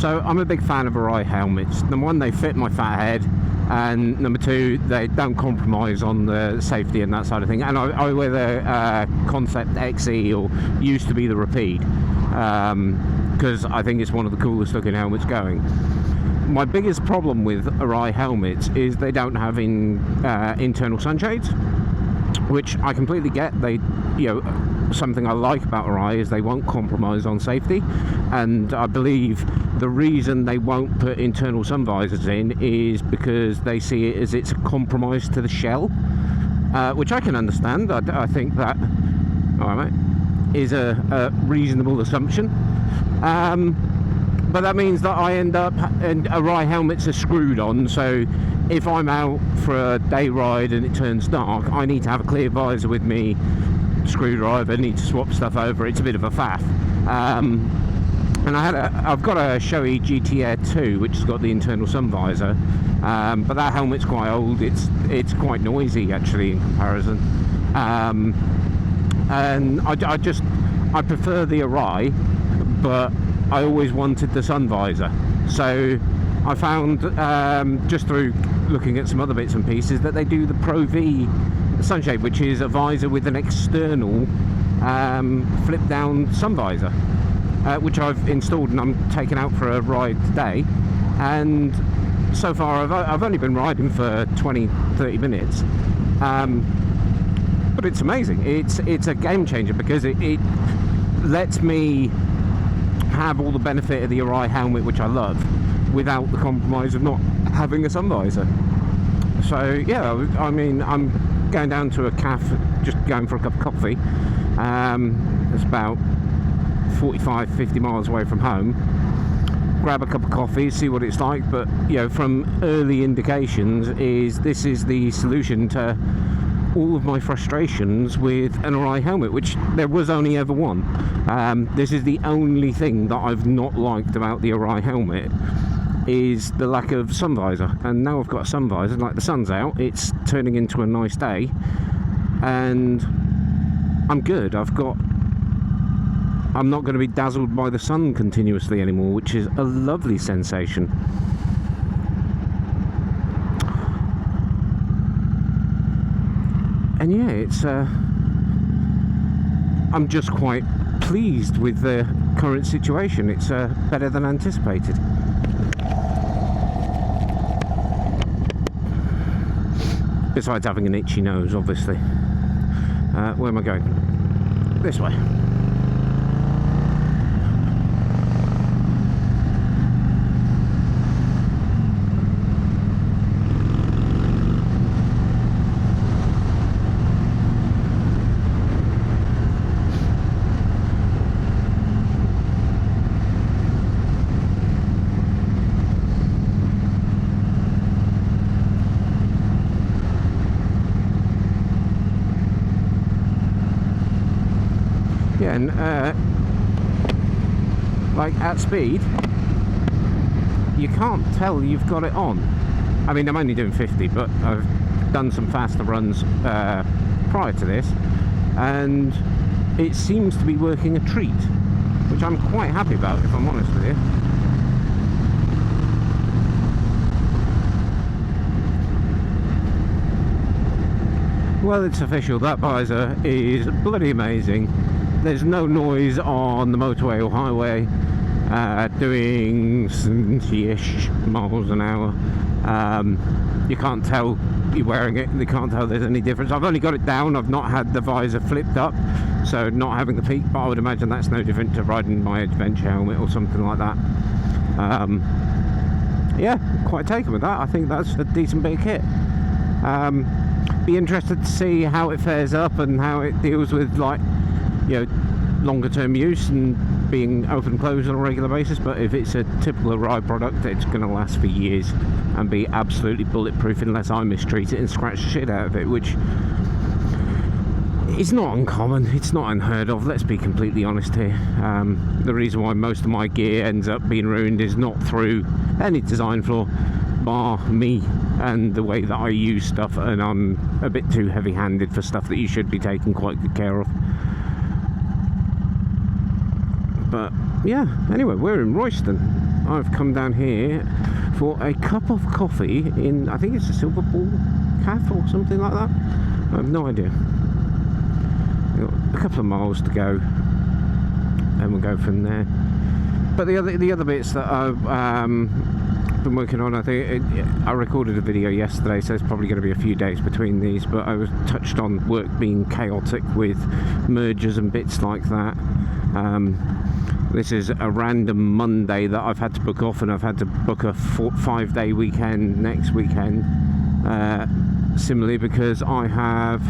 So I'm a big fan of Arai helmets. Number one, they fit my fat head, and number two, they don't compromise on the safety and that side of thing. And I wear the Concept XE, or used to be the Rapide, because I think it's one of the coolest looking helmets going. My biggest problem with Arai helmets is they don't have internal sunshades, which I completely get. They, something I like about Arai is they won't compromise on safety, and I believe the reason they won't put internal sun visors in is because they see it as it's a compromise to the shell, which I can understand. I think that, all right, mate, is a reasonable assumption. But that means that I end up, and Arai helmets are screwed on, so if I'm out for a day ride and it turns dark, I need to have a clear visor with me, screwdriver, need to swap stuff over. It's a bit of a faff. And I've got a Shoei GT Air 2, which has got the internal sun visor, but that helmet's quite old. It's quite noisy actually in comparison, and I prefer the Arai, but I always wanted the sun visor. So I found, just through looking at some other bits and pieces, that they do the Pro V sunshade, which is a visor with an external flip down sun visor, which I've installed and I'm taking out for a ride today. And so far I've only been riding for 20-30 minutes, but it's amazing. It's a game changer, because it lets me have all the benefit of the Arai helmet, which I love, without the compromise of not having a sun visor. So yeah, I mean, I'm going down to a cafe, just going for a cup of coffee. It's about 45-50 miles away from home. Grab a cup of coffee, see what it's like. But from early indications, this is the solution to all of my frustrations with an Arai helmet, which there was only ever one. This is the only thing that I've not liked about the Arai helmet, is the lack of sun visor. And now I've got a sun visor, like the sun's out, it's turning into a nice day, and I'm good. I'm not going to be dazzled by the sun continuously anymore, which is a lovely sensation. And yeah, it's I'm just quite pleased with the current situation. It's better than anticipated. Besides having an itchy nose, obviously. Where am I going? This way. Yeah, and like at speed, you can't tell you've got it on. I mean, I'm only doing 50, but I've done some faster runs prior to this, and it seems to be working a treat, which I'm quite happy about, if I'm honest with you. Well, it's official, that visor is bloody amazing. There's no noise on the motorway or highway, doing 70-ish miles an hour. You can't tell you're wearing it, you can't tell there's any difference. I've only got it down, I've not had the visor flipped up, so not having the peak, but I would imagine that's no different to riding my adventure helmet or something like that. Yeah, quite taken with that. I think that's a decent bit of kit. Be interested to see how it fares up and how it deals with, like, longer term use and being open and closed on a regular basis. But if it's a typical Arai product, it's going to last for years and be absolutely bulletproof unless I mistreat it and scratch the shit out of it, which is not uncommon. It's not unheard of, let's be completely honest here. The reason why most of my gear ends up being ruined is not through any design flaw, bar me and the way that I use stuff, and I'm a bit too heavy-handed for stuff that you should be taking quite good care of. But yeah, anyway, we're in Royston I've come down here for a cup of coffee in, I think it's a Silver Ball Cafe or something like that. I have no idea. We've got a couple of miles to go, and we'll go from there. But the other bits that I've been working on, I think I recorded a video yesterday, so it's probably going to be a few days between these, but I was touched on work being chaotic with mergers and bits like that. This is a random Monday that I've had to book off, and I've had to book a 5-day weekend next weekend, similarly because I have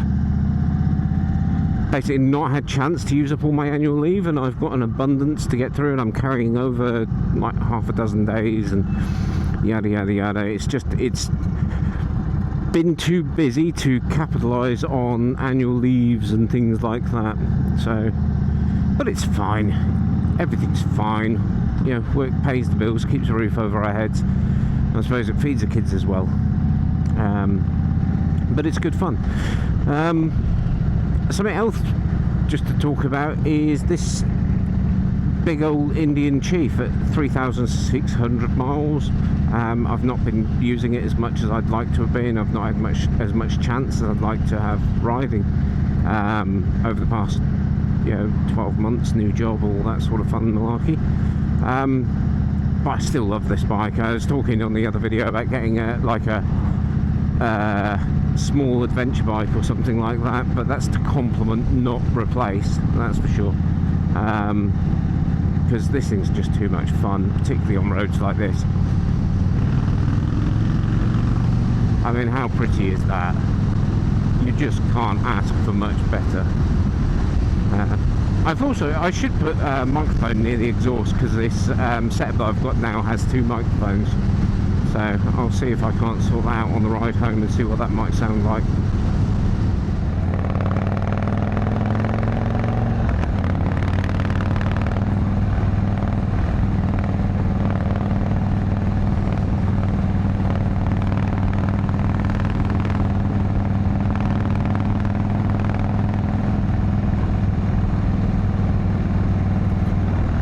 basically not had chance to use up all my annual leave, and I've got an abundance to get through, and I'm carrying over like half a dozen days and yada yada yada. It's been too busy to capitalise on annual leaves and things like that. So, but it's fine, everything's fine, you know, work pays the bills, keeps a roof over our heads. I suppose it feeds the kids as well, but it's good fun. Something else just to talk about is this big old Indian Chief at 3,600 miles. I've not been using it as much as I'd like to have been. I've not had as much chance as I'd like to have riding over the past 12 months, new job, all that sort of fun malarkey. But I still love this bike. I was talking on the other video about getting a small adventure bike or something like that, but that's to complement, not replace, that's for sure, because this thing's just too much fun, particularly on roads like this. I mean, how pretty is that? You just can't ask for much better. I should put a microphone near the exhaust, because this setup that I've got now has 2 microphones. So I'll see if I can't sort that out on the ride home and see what that might sound like.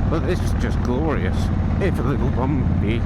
But this is just glorious, if a little bumpy.